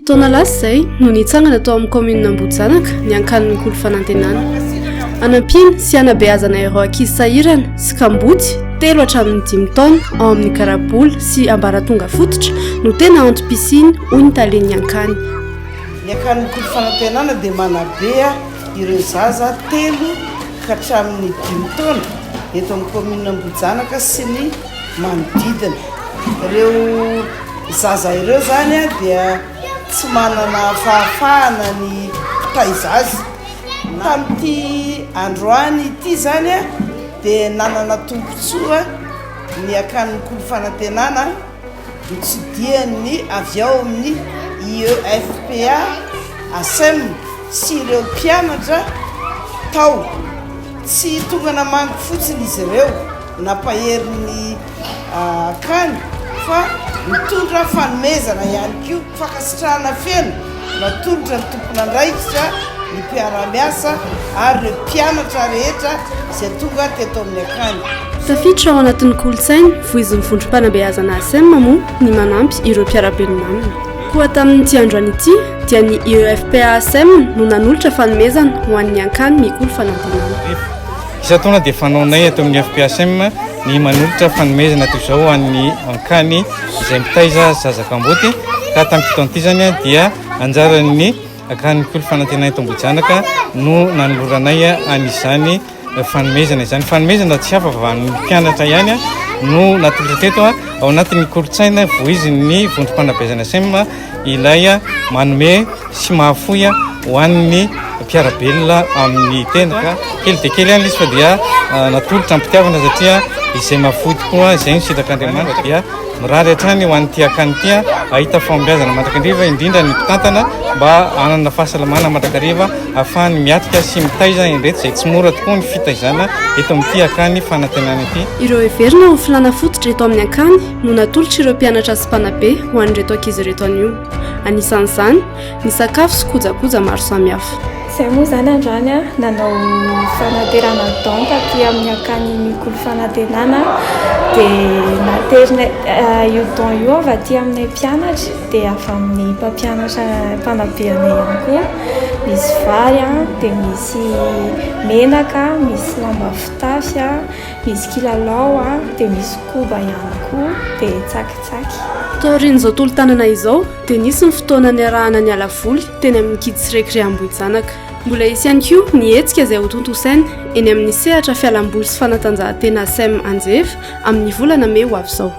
taona lasa izay no nitsangana tao amin'ny commune Ambohijanaka ny ankan'ny kolo fanantenana. Anampiny sy anabeazana ireo ankizy sahirana sy kamboty 3 hatramin'ny 5 taona ao amin'ny karaboly sy ambaratonga fototra no tena antom-pisiny hoy ny talen'ny ankany. Ny ankan'ny kolo fanantenana dia manabea ireo zaza 3 ka hatramin'ny 5 taona eto amin'ny commune Ambohijanaka sy ny manodidina. Ireo zaza ireo zany dia tsy manana fahafahana ny taizazy. Tamin'ity androany ity zany dia nanana tombontsoa ny akan'ny kolo fanantenana nitsidiany avy ao amin'ny IEFPA ASEM sy ireo mpianatra tao tsy tonga namangy fotsiny izy ireo napaherin'ny akany fa mitondra fanomezana ihany koa fakasitrahana feno natolotra ny tompon'andraikitra ny mpiara-miasa ary ireo mpianatra rehetra izay tonga teto amin'ny akany. Tafiditra ao anatin'ny kolontsainy voizin'ny vondrom-panabeazana ASEM moa ny manampy ireo mpiara-belomamina. Koa tamin'ity androany ity dia ny IEFPA ASEM no nanolotra fanomezana ho an'ny ankany mikolo fanantenana. Isan-taona dia fanaonay ato amin'ny IEFPA ASEM ny manolotra fanomezana toy izao ho an'ny ankany izay mitaiza zaza kamboty ka tamin'ity taona ity zany dia anjaran'ny akan'ny kolo fanantenana eto Ambohijanaka no nanoloranay an'izany fanomezana izany. Fanomezana tsy hafa fa ny mpianatra ihany no natolotra teto ao anatin'ny kolontsaina voizin'ny vondrom-panabeazana ASEM ilay manome sy mahafoy ho an'ny mpiara-belona amin'ny tena ka kely dia kely ihany izy fa dia natolotra ampitiavana satria izay mahafoy tokoa izay ny sitak'Andriamanitra dia mirary hatrany ho an'ity akany ity ahita fahombiazana mandrakariva indrindra ny mpitantana mba hanana fahasalamana mandrakariva ahafahany miatrika sy mitaiza indreto izay tsy mora tokoa ny fitaizana eto amin'ity akany fanantenana ity. Ireo heverina ho filana fototra eto amin'ny akany no natolotra ireo mpianatra sy mpanabe ho an'ireto ankizy reto anio. Anisan'izany ny sakafo sy kojakoja maro samihafa. Izay moa zany androany nanao fanaterana don taty amin'ny akany mikolo fanantenana dia naterina io don io avy aty aminay mpianatra dia avy amin'ny mpampianatra mpanabeanay ihany koa. Misy vary dia misy menaka, misy lamba fitafy, misy kilalao dia misy koba ihany koa dia tsakitsaky. Taorian'izao tolo-tanana izao dia nisy ny fotoana niarahana ny alavoly teny amin'ny kids recré Ambohijanaka. Mbola isy ihany koa ny hetsika izay ho tontosaina eny amin'ny sehatra fialamboly sy fanatanjahantena ASEM Anjeva amin'ny volana May ho avy izao.